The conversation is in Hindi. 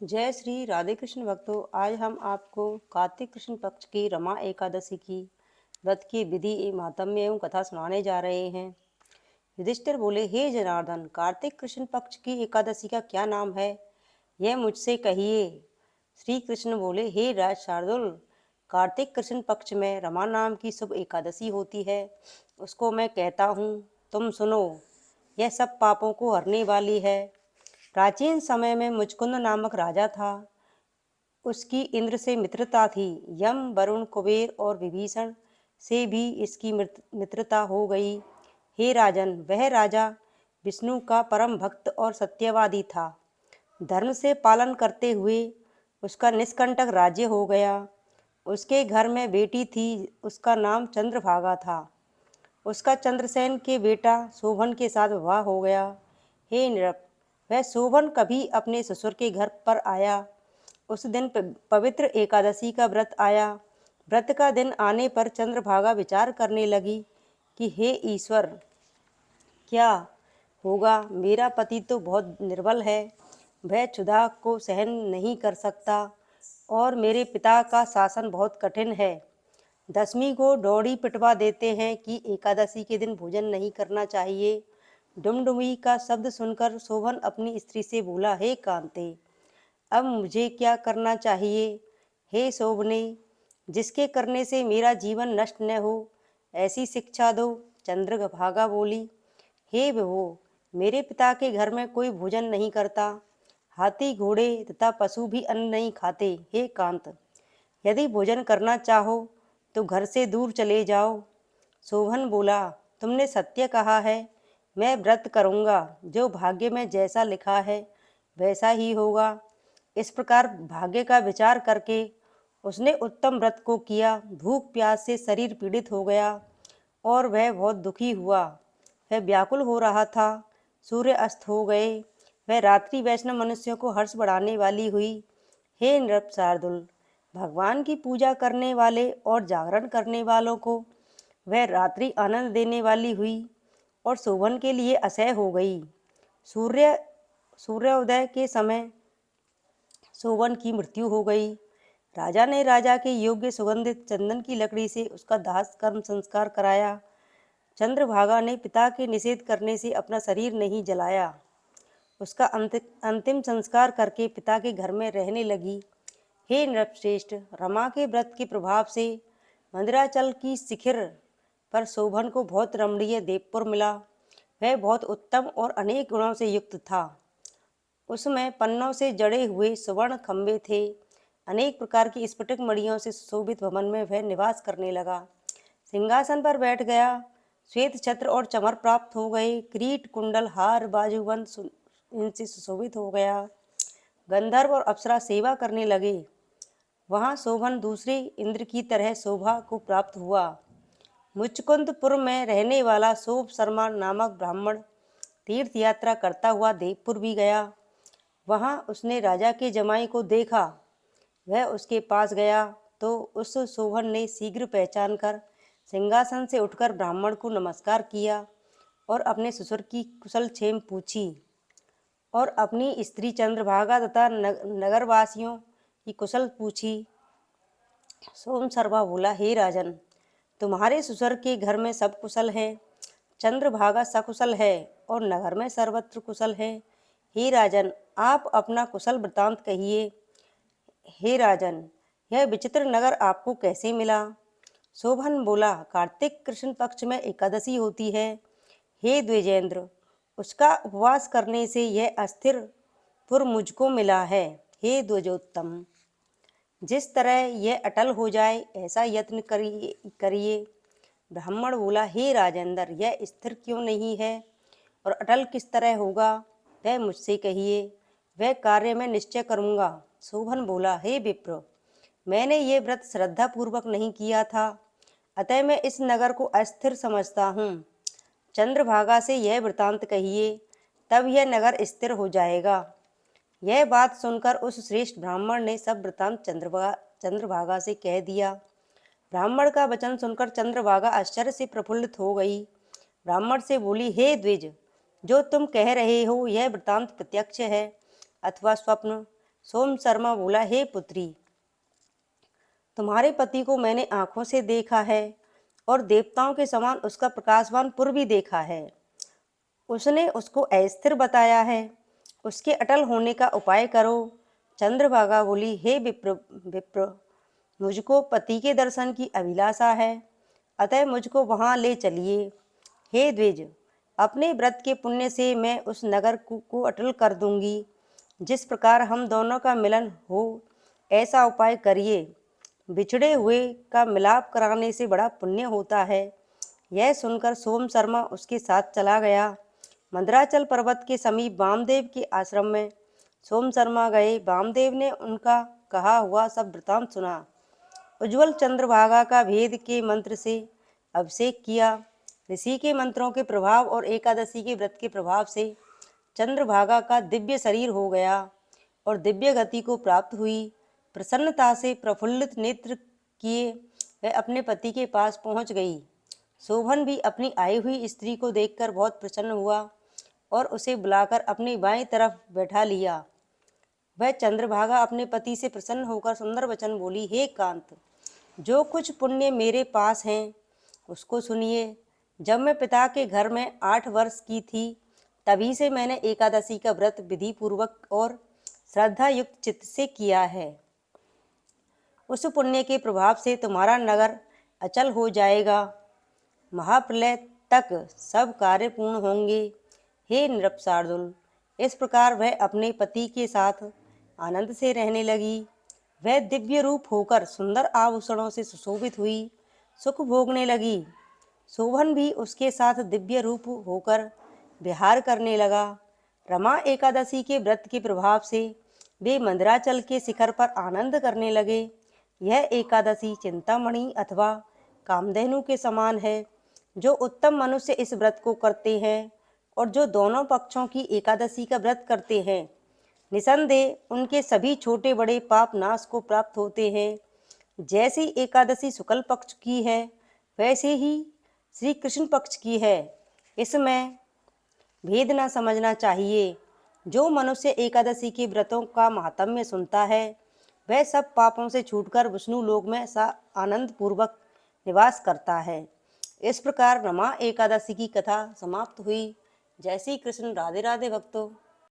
जय श्री राधे कृष्ण भक्तों। आज हम आपको कार्तिक कृष्ण पक्ष की रमा एकादशी की व्रत की विधि एवं महात्म्य एवं कथा सुनाने जा रहे हैं। युधिष्ठिर बोले, हे जनार्दन, कार्तिक कृष्ण पक्ष की एकादशी का क्या नाम है, यह मुझसे कहिए। श्री कृष्ण बोले, हे राज शार्दुल, कार्तिक कृष्ण पक्ष में रमा नाम की शुभ एकादशी होती है, उसको मैं कहता हूँ, तुम सुनो। यह सब पापों को हरने वाली है। प्राचीन समय में मुचकुंद नामक राजा था। उसकी इंद्र से मित्रता थी। यम, वरुण, कुबेर और विभीषण से भी इसकी मित्रता हो गई। हे राजन, वह राजा विष्णु का परम भक्त और सत्यवादी था। धर्म से पालन करते हुए उसका निष्कंटक राज्य हो गया। उसके घर में बेटी थी, उसका नाम चंद्रभागा था। उसका चंद्रसेन के बेटा शोभन के साथ विवाह हो गया। हे नृप, वह शोभन कभी अपने ससुर के घर पर आया। उस दिन पवित्र एकादशी का व्रत आया। व्रत का दिन आने पर चंद्रभागा विचार करने लगी कि हे ईश्वर, क्या होगा। मेरा पति तो बहुत निर्बल है, वह क्षुधा को सहन नहीं कर सकता, और मेरे पिता का शासन बहुत कठिन है। दशमी को डोरी पिटवा देते हैं कि एकादशी के दिन भोजन नहीं करना चाहिए। डुमडुमी का शब्द सुनकर शोभन अपनी स्त्री से बोला, हे कांते, अब मुझे क्या करना चाहिए। हे शोभने, जिसके करने से मेरा जीवन नष्ट न हो, ऐसी शिक्षा दो। चंद्रभागा बोली, हे विभो, मेरे पिता के घर में कोई भोजन नहीं करता। हाथी, घोड़े तथा पशु भी अन्न नहीं खाते। हे कांत, यदि भोजन करना चाहो तो घर से दूर चले जाओ। शोभन बोला, तुमने सत्य कहा है, मैं व्रत करूँगा। जो भाग्य में जैसा लिखा है वैसा ही होगा। इस प्रकार भाग्य का विचार करके उसने उत्तम व्रत को किया। भूख प्यास से शरीर पीड़ित हो गया और वह बहुत दुखी हुआ। वह व्याकुल हो रहा था। सूर्य अस्त हो गए। वह रात्रि वैष्णव मनुष्यों को हर्ष बढ़ाने वाली हुई। हे नृप शार्दुल, भगवान की पूजा करने वाले और जागरण करने वालों को वह रात्रि आनंद देने वाली हुई और शोभन के लिए असह्य हो गई। सूर्योदय के समय शोभन की मृत्यु हो गई। राजा ने राजा के योग्य सुगंधित चंदन की लकड़ी से उसका दाह कर्म संस्कार कराया। चंद्रभागा ने पिता के निषेध करने से अपना शरीर नहीं जलाया। उसका अंतिम संस्कार करके पिता के घर में रहने लगी। हे नृपश्रेष्ठ, रमा के व्रत के प्रभाव से मंदिराचल की शिखर पर शोभन को बहुत रमणीय देवपुर मिला। वह बहुत उत्तम और अनेक गुणों से युक्त था। उसमें पन्नों से जड़े हुए सुवर्ण खंभे थे। अनेक प्रकार की स्फटिक मणियों से सुशोभित भवन में वह निवास करने लगा। सिंहासन पर बैठ गया। श्वेत छत्र और चमर प्राप्त हो गए। किरीट, कुंडल, हार, बाजूबंद इनसे सुशोभित हो गया। गंधर्व और अप्सरा सेवा करने लगे। वहां शोभन दूसरे इंद्र की तरह शोभा को प्राप्त हुआ। मुचकुंदपुर में रहने वाला शोभ शर्मा नामक ब्राह्मण तीर्थ यात्रा करता हुआ देवपुर भी गया। वहां उसने राजा के जमाई को देखा। वह उसके पास गया तो उस शोभन ने शीघ्र पहचान कर सिंहासन से उठकर ब्राह्मण को नमस्कार किया और अपने ससुर की कुशल क्षेम पूछी और अपनी स्त्री चंद्रभागा तथा नगरवासियों की कुशल पूछी। सोम शर्मा बोला, हे राजन, तुम्हारे ससुर के घर में सब कुशल है। चंद्रभागा सकुशल है और नगर में सर्वत्र कुशल है। हे राजन, आप अपना कुशल वृतांत कहिए। हे राजन, यह विचित्र नगर आपको कैसे मिला। शोभन बोला, कार्तिक कृष्ण पक्ष में एकादशी होती है। हे द्विजेंद्र, उसका उपवास करने से यह अस्थिर पुर मुझको मिला है। हे द्विजोत्तम, जिस तरह यह अटल हो जाए ऐसा यत्न करिए। ब्राह्मण बोला, हे राजेंद्र, यह स्थिर क्यों नहीं है और अटल किस तरह होगा, वह मुझसे कहिए। वह कार्य मैं निश्चय करूँगा। शोभन बोला, हे विप्र, मैंने ये व्रत श्रद्धापूर्वक नहीं किया था, अतः मैं इस नगर को अस्थिर समझता हूँ। चंद्रभागा से यह वृतांत कहिए, तब यह नगर स्थिर हो जाएगा। यह बात सुनकर उस श्रेष्ठ ब्राह्मण ने सब वृतांत चंद्रभागा से कह दिया। ब्राह्मण का वचन सुनकर चंद्रभागा आश्चर्य से प्रफुल्लित हो गई। ब्राह्मण से बोली, हे द्विज, जो तुम कह रहे हो यह वृतांत प्रत्यक्ष है अथवा स्वप्न, सोम शर्मा बोला, हे पुत्री, तुम्हारे पति को मैंने आंखों से देखा है और देवताओं के समान उसका प्रकाशवान पुर भी देखा है। उसने उसको अस्थिर बताया है, उसके अटल होने का उपाय करो। चंद्रभागा बोली, हे विप्र विप्र मुझको पति के दर्शन की अभिलाषा है, अतः मुझको वहां ले चलिए। हे द्विज, अपने व्रत के पुण्य से मैं उस नगर को अटल कर दूंगी। जिस प्रकार हम दोनों का मिलन हो, ऐसा उपाय करिए। बिछड़े हुए का मिलाप कराने से बड़ा पुण्य होता है। यह सुनकर सोम शर्मा उसके साथ चला गया। मंदराचल पर्वत के समीप वामदेव के आश्रम में सोम शर्मा गए। वामदेव ने उनका कहा हुआ सब वृतांत सुना। उज्ज्वल चंद्रभागा का भेद के मंत्र से अभिषेक किया। ऋषि के मंत्रों के प्रभाव और एकादशी के व्रत के प्रभाव से चंद्रभागा का दिव्य शरीर हो गया और दिव्य गति को प्राप्त हुई। प्रसन्नता से प्रफुल्लित नेत्र किए वह अपने पति के पास पहुंच गई। शोभन भी अपनी आई हुई स्त्री को देखकर बहुत प्रसन्न हुआ और उसे बुलाकर अपनी बाईं तरफ बैठा लिया। वह चंद्रभागा अपने पति से प्रसन्न होकर सुंदर वचन बोली, हे कांत, जो कुछ पुण्य मेरे पास हैं उसको सुनिए। जब मैं पिता के घर में 8 वर्ष की थी, तभी से मैंने एकादशी का व्रत विधि पूर्वक और श्रद्धा युक्त चित्त से किया है। उस पुण्य के प्रभाव से तुम्हारा नगर अचल हो जाएगा। महाप्रलय तक सब कार्य पूर्ण होंगे। हे नृपशार्दुल, इस प्रकार वह अपने पति के साथ आनंद से रहने लगी। वह दिव्य रूप होकर सुंदर आभूषणों से सुशोभित हुई, सुख भोगने लगी। शोभन भी उसके साथ दिव्य रूप होकर विहार करने लगा। रमा एकादशी के व्रत के प्रभाव से वे मंदराचल के शिखर पर आनंद करने लगे। यह एकादशी चिंतामणि अथवा कामधेनु के समान है। जो उत्तम मनुष्य इस व्रत को करते हैं और जो दोनों पक्षों की एकादशी का व्रत करते हैं, निसंदेह उनके सभी छोटे बड़े पाप नाश को प्राप्त होते हैं। जैसी एकादशी शुक्ल पक्ष की है, वैसे ही श्री कृष्ण पक्ष की है। इसमें भेद न समझना चाहिए। जो मनुष्य एकादशी के व्रतों का महात्म्य सुनता है, वह सब पापों से छूटकर विष्णु लोक में आनंद पूर्वक निवास करता है। इस प्रकार रमा एकादशी की कथा समाप्त हुई। जय श्री कृष्ण। राधे राधे भक्तों।